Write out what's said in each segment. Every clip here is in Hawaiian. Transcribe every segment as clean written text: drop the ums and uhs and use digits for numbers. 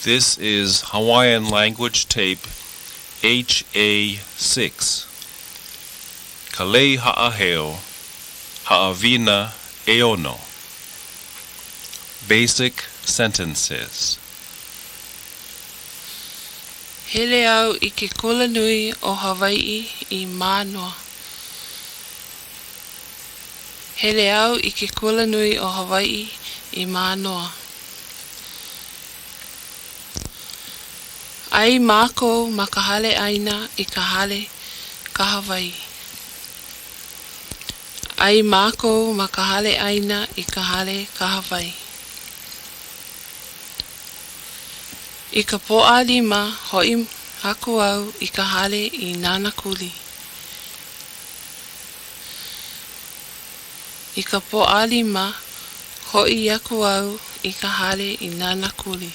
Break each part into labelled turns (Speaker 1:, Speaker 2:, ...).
Speaker 1: This is Hawaiian language tape HA6. Lei Haʻaheo, Haʻawina, ʻEono. Basic sentences.
Speaker 2: Hele au I ke kula nui o Hawaii I mānoa. Hele au I ke kula nui o Hawaii I mānoa. Ai mākou ma ka hale aina I ka hale ka Hawaii. Ai mākou ma ka hale aina I ka hale ka Hawaii. I ka po'a lima hoi haku au I ka hale I nana kuli. I ka po'a lima hoi aku au I ka hale I nana kuli.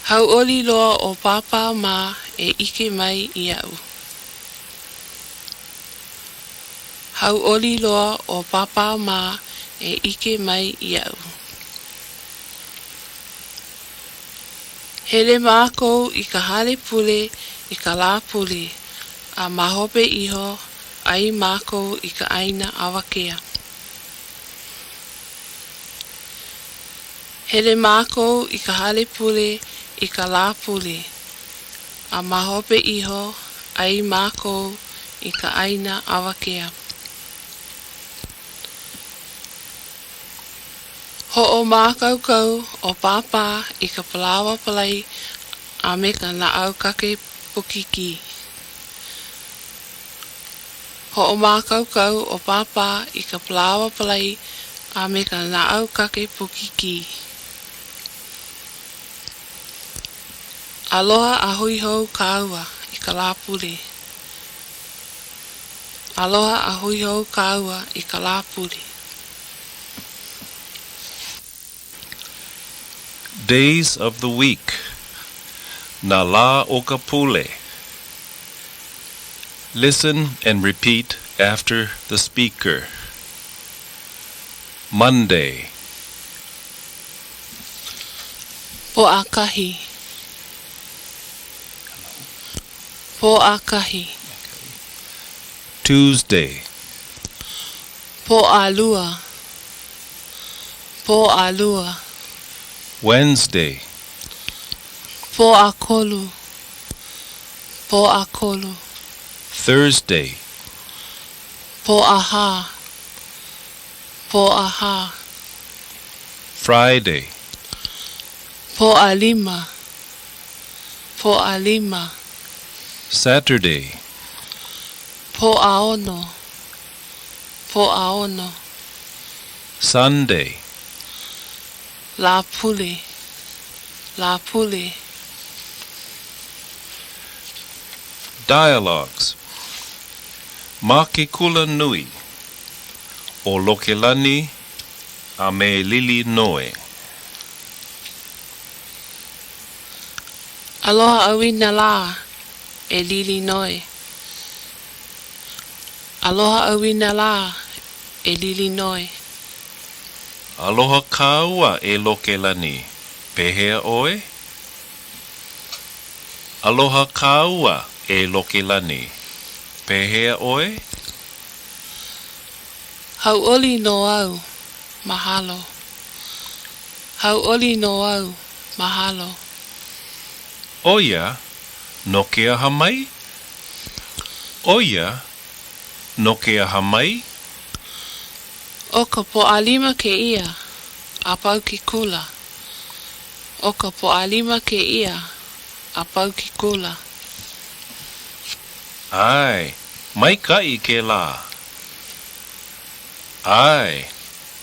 Speaker 2: Hau oli loa o papa ma e ike mai I au. Hau oli loa o papa ma e ike mai I au. Hele mākou I ka hale pule I ka lā pule, a mahope iho ai mākou I ka ʻaina awakea. Hele mākou I ka hale pule I ka lā pule, a mahope iho ai mākou I ka ʻaina awakea. Ho'o mākaukau o papa I ka palawa palai a me ka naʻau kake pukiki. Ho'o mākaukau o papa I ka palawa palai a me ka naʻau kake pukiki. Aloha a hui hou ka aua I ka lā pule. Aloha a hui hou ka aua I ka lā pule.
Speaker 1: Days of the week. Na lā o ka pule. Listen and repeat after the speaker. Monday.
Speaker 2: Poʻakahi. Poʻakahi.
Speaker 1: Tuesday.
Speaker 2: Poʻalua. Poʻalua.
Speaker 1: Wednesday.
Speaker 2: Poʻakolu. Poʻakolu.
Speaker 1: Thursday.
Speaker 2: Poʻaha. Poʻaha.
Speaker 1: Friday.
Speaker 2: Poʻalima. Poʻalima.
Speaker 1: Saturday.
Speaker 2: Poʻaono. Poʻaono.
Speaker 1: Sunday.
Speaker 2: La pule. La pule.
Speaker 1: Dialogues. Ma ke kula nui o Ululani a me lili noe.
Speaker 2: Aloha Haʻawina la e lili noe. Aloha Haʻawina la e lili noe.
Speaker 1: Aloha kāua e Ululani, pehea oe? Aloha kāua e Ululani, pehea oe?
Speaker 2: Hauʻoli no au, mahalo. Hauʻoli no au, mahalo.
Speaker 1: Oia, no ke aha mai? Oia, no ke aha mai?
Speaker 2: O ka poʻalima ke ia, a pau ki kula. O ka poʻalima ke ia, a pau ki kula.
Speaker 1: Ai, maikaʻi ke lā. Ai,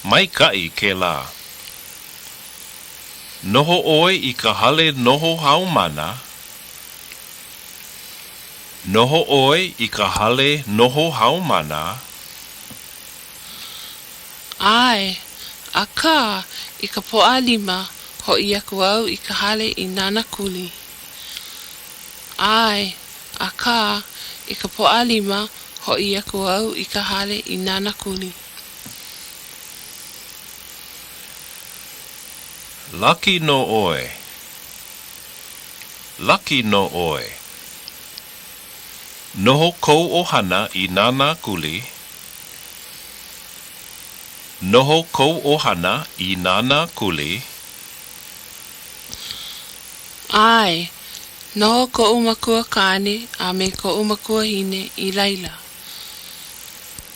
Speaker 1: maikaʻi ke lā. Noho oe I ka hale noho haumana. Noho oe I ka hale noho haumana.
Speaker 2: Ai, a ka I ka poʻalima hoʻi aku au I ka hale I nana kuli. Ai, a ka I ka poʻalima hoʻi aku au I ka hale I nana kuli.
Speaker 1: Laki no oe. Laki no oe. Noho kou ohana I nana kuli. Noho kou ohana I nana kuli.
Speaker 2: Ai, noho ko umakua kane a me ko umakua hine I laila.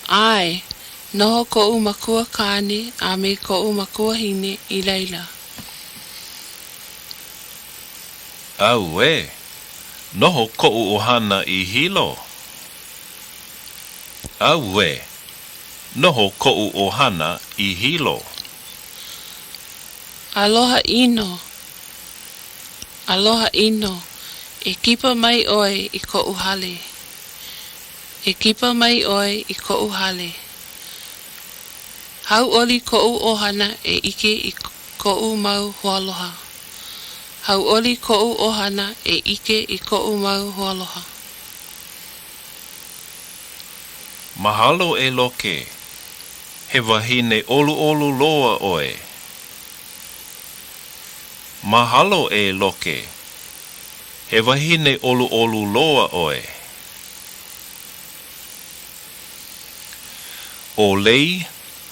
Speaker 2: Ai, noho ko umakua kane a me ko umakua hine I laila.
Speaker 1: Au e. Noho kou ohana I hilo. Au e. Noho kou ohana I hilo.
Speaker 2: Aloha ino. Aloha ino. E kipa mai oe I ko uhale. E kipa mai oe I ko uhale. Hau oli ko ohana e ike I ko mau hualoha. Hau oli ko ohana e ike I ko mau hualoha.
Speaker 1: Mahalo e loke. He wahine olu olu loa oe. Mahalo e loke. He wahine olu olu loa oe. O lei,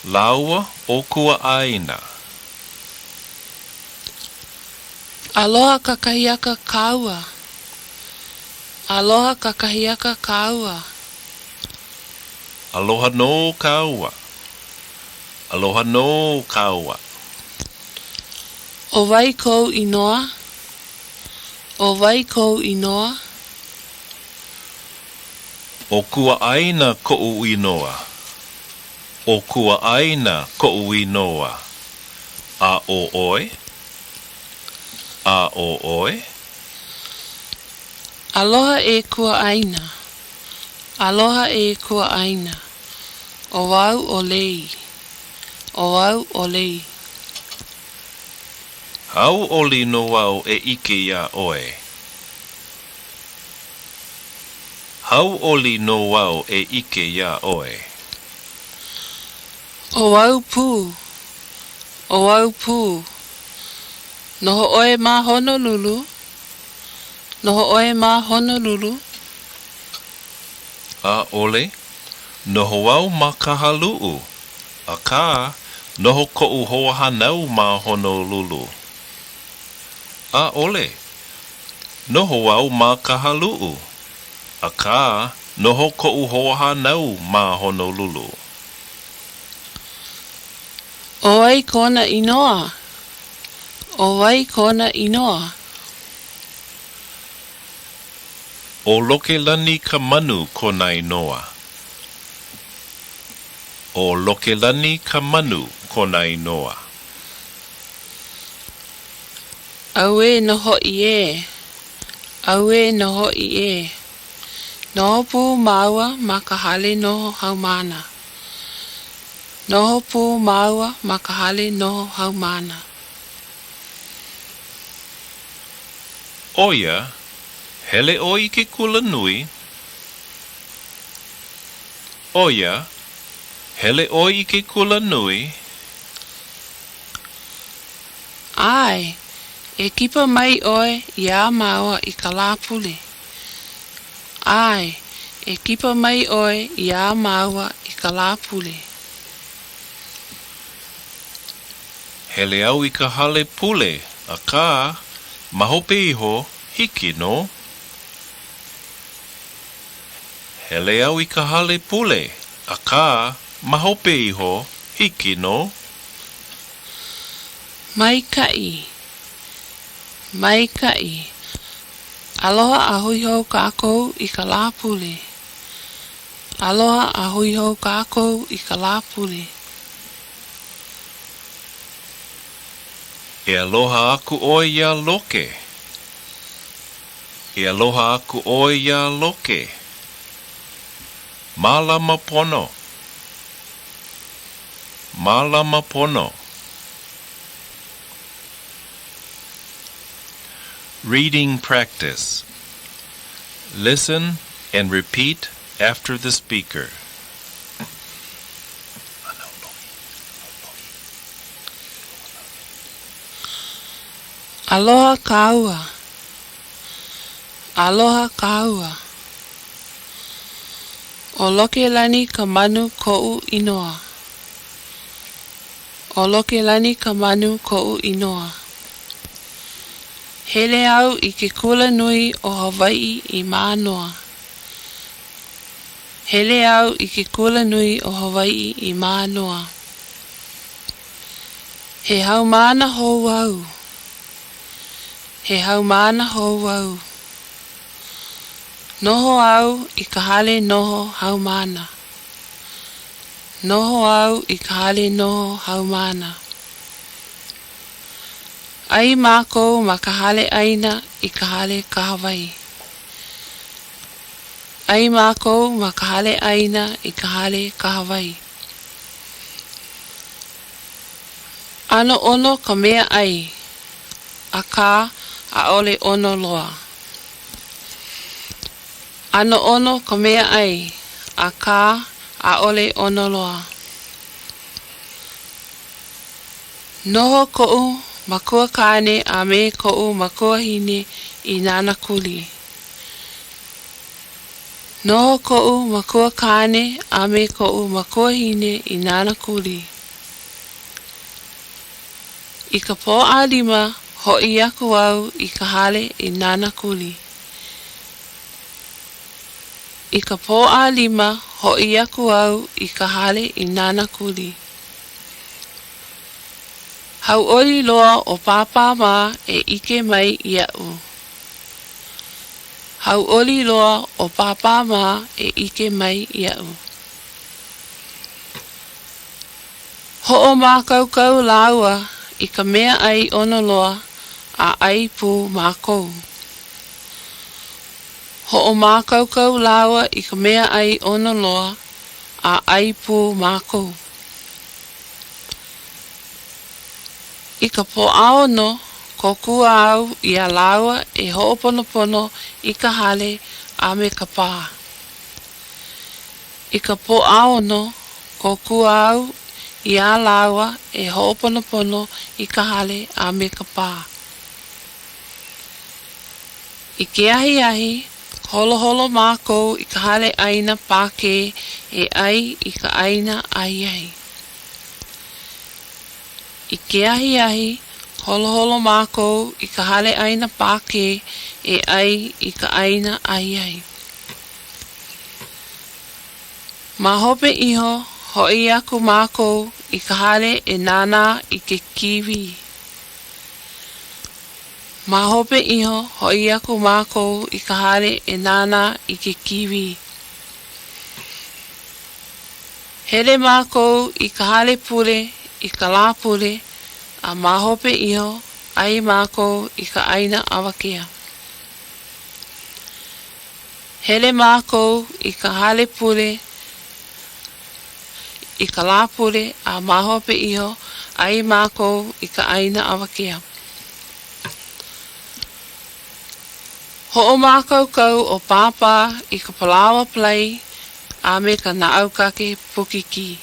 Speaker 1: lāua o Kuaʻāina.
Speaker 2: Aloha kakahiaka kaua. Aloha kakahiaka kaua.
Speaker 1: Aloha no kaua. Aloha no kaua.
Speaker 2: O vai kou inoa. O vai kou inoa.
Speaker 1: O Kuaʻāina koʻu inoa. O Kuaʻāina koʻu inoa. A o oe? A o oe?
Speaker 2: Aloha e Kuaʻāina. Aloha e Kuaʻāina. O wau o lei. O wau o lei.
Speaker 1: Hau oli no wau e ike ia oe. Hau oli no wau e ike ia oe.
Speaker 2: O wau pū. O wau pū. Noho oe ma Honolulu. Noho oe ma Honolulu.
Speaker 1: A ole, noho wau ma Kahaluu. A ka, noho koʻu hoahanau ma Honolulu. A ole, noho wau ma Kahaluu. A ka, noho koʻu hoahanau ma Honolulu.
Speaker 2: O ai kona inoa. O ai kona inoa.
Speaker 1: O Lokelani ka manu kona inoa. O Lokelani ka manu kona inoa.
Speaker 2: Aue noho I e. Aue noho I e. Noho pū maua ma ka hale noho haumana. Noho pū maua ma ka hale noho haumana.
Speaker 1: Oia, hele o I ke kula nui. Oia, hele o I ke kula nui.
Speaker 2: Ai, e kipa mai oe ia maua I ka lā pule. Ai, e kipa mai oe ia maua I ka lā pule.
Speaker 1: Hele au I ka hale pule, a ka, mahope iho, hiki no. Hele au I ka hale pule, a ka, mahope iho, hiki no.
Speaker 2: Maikai. Maikai. Aloha a hui hou kākou I ka lā pule. Aloha a hui hou kākou I ka lā pule.
Speaker 1: E aloha aku oe ia loke. E aloha aku oe ia loke. Malama pono. Malama pono. Reading practice. Listen and repeat after the speaker.
Speaker 2: Aloha kāua. Aloha kāua. O Ululani ka manu ko'u inoa. O Ululani ka manu ko'u inoa. Hele au I ke kula nui o Hawai'i I mānoa. Hele au I ke kula nui o Hawai'i I mānoa. He haumāna hou au. He haumāna hou au. Noho au I ka hale noho haumāna. Noho au I ka hale noho haumāna. Ai mākou ma ka hale ʻaina I ka hale ka Hawaii. Ai mākou ma ka hale ʻaina I ka hale ka Hawaii. Ano ono ka mea ai, a kā ʻaʻole ono loa. Ano ono ka mea ai, a kā ʻaʻole ono loa. Noho ko'u makua kāne a me ko'u makua hine I nāna kuli. Noho ko'u makua kāne a me ko'u makua hine I nāna kuli. I ka pōʻalima hoʻi aku au I ka hale I nāna kuli. I ka pōʻalima hoʻi aku au I ka hale I nāna kuli. Hauʻoli loa o pāpā mā e ike mai iaʻu. Hauʻoli loa o pāpā mā e ike mai iaʻu. Hoʻomākaukau lāua I ka mea ai ono loa a ai pū mākou. Hoʻomākaukau lāua I ka mea ai ono loa a ai pū mākou. I ka poʻaono kokua au I a lāua e hoʻoponopono I ka hale a me ka pā. I ka poʻaono kokua au I a lāua e hoʻoponopono I ka hale a me ka pā. I ke ahi holoholo mākou I ka hale ʻaina pāke e ai I ka ʻaina ai. I ke ahi holoholo mākou I ka hale ʻaina pāke e ai I ka ʻaina ai. Ma hope iho hoʻi aku mākou I ka hale e nānā I ke kiwi. Ma hope iho hoʻi aku mākou I ka hale e nānā I ke kiwi. Hele mākou I ka hale pule I ka lā pule a ma hope iho ai mākou I ka ʻaina awakea. Hele mākou I ka hale pule I ka lā pule a ma hope iho ai mākou I ka ʻaina awakea. Hoʻomākaukau o pāpā I ka palawa play a me ka naʻaukake pukiki.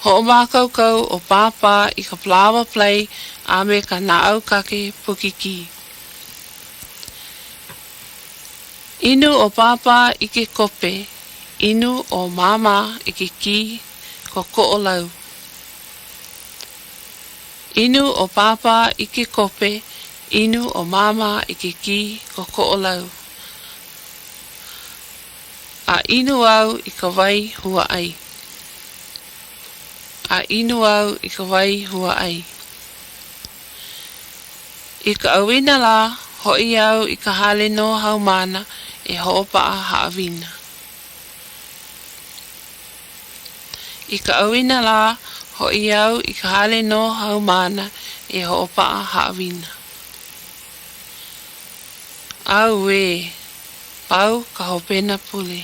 Speaker 2: Hoʻomākaukau o pāpā I ka palawa play a me ka naʻaukake pukiki. Inu o pāpā I ke kope, inu o māmā I ke ki ko koʻolau. Inu o pāpā I ke kope, inu o māmā I ke ki ko koʻolau. A inu au I ka wai hua ai. A inu au I ka wai hua ai. I ka ʻAwina lā, hoʻi au I ka hale no haumāna e hoʻopaʻa Haʻawina. I ka ʻAwina lā, hoʻi au I ka hale no haumāna e hoʻopaʻa Haʻawina. Au e, pau ka hopena pule.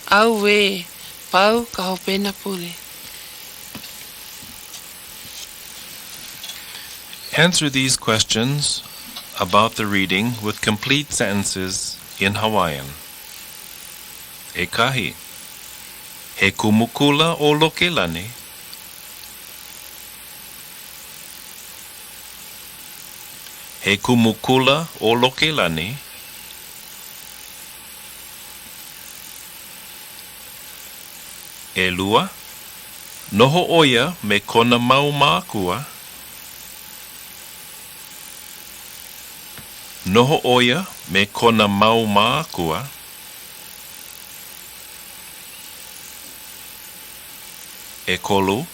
Speaker 2: Au e, pau ka hopena pule.
Speaker 1: Answer these questions about the reading with complete sentences in Hawaiian. Ekahi. He kumukula o Ululani. He kumukula o Lokelani. E lua, noho oia me kona mau mākua. Noho oia me kona mau mākua. E kolu,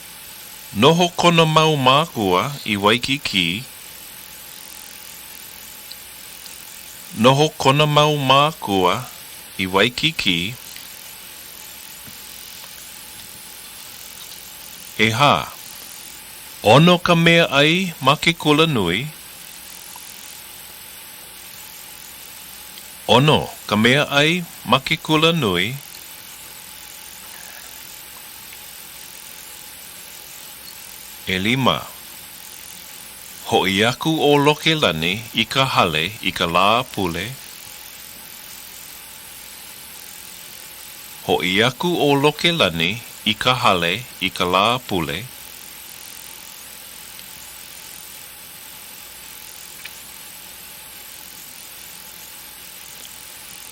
Speaker 1: noho kona mau mākua I Waikiki. Noho kona mau mākua I Waikiki. E hā, ono ka mea ai ma ke kula nui. Ono ka mea ai ma ke kula nui. E lima, ho'i aku o Lokelani I ka hale I ka lā pule. Ho'i aku o Lokelani I ka hale I ka lā pule.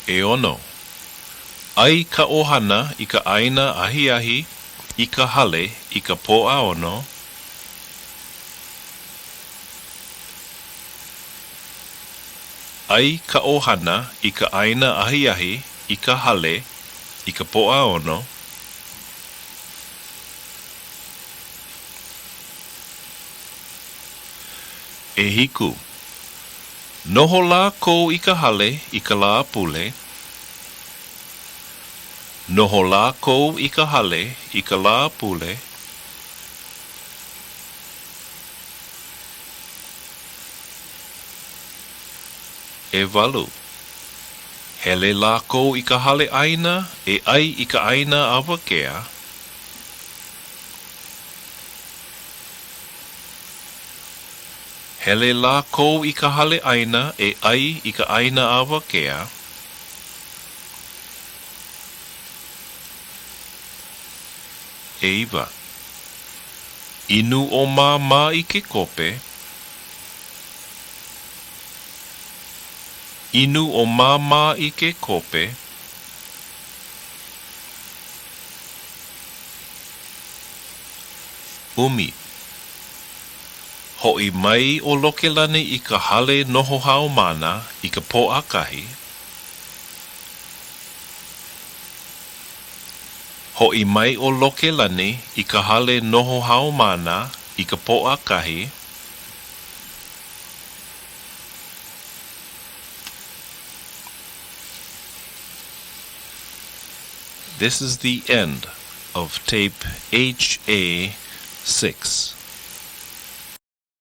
Speaker 1: ʻEono, ai ka ohana I ka ʻaina ahi I ka hale I ka pōʻaono. Ai ka ohana I ka ʻaina ahi I ka hale I ka pōʻaono. E hiku, noho lākou I ka hale I ka lā pule. Noho lākou I ka hale I ka lā pule. E walu, hele lākou I ka hale ʻaina e ai I ka ʻaina awakea. Hele lākou I ka hale ʻaina e ai I ka ʻaina awakea. E iwa, inu o mā I ke kope. Inu o mā I ke kope. Umi, ho'i mai o Lokelani I ka hale noho hao mana I ka pōʻakahi. Ho'i mai o Lokelani I ka hale noho hao mana I ka pōʻakahi. This is the end of tape HA6.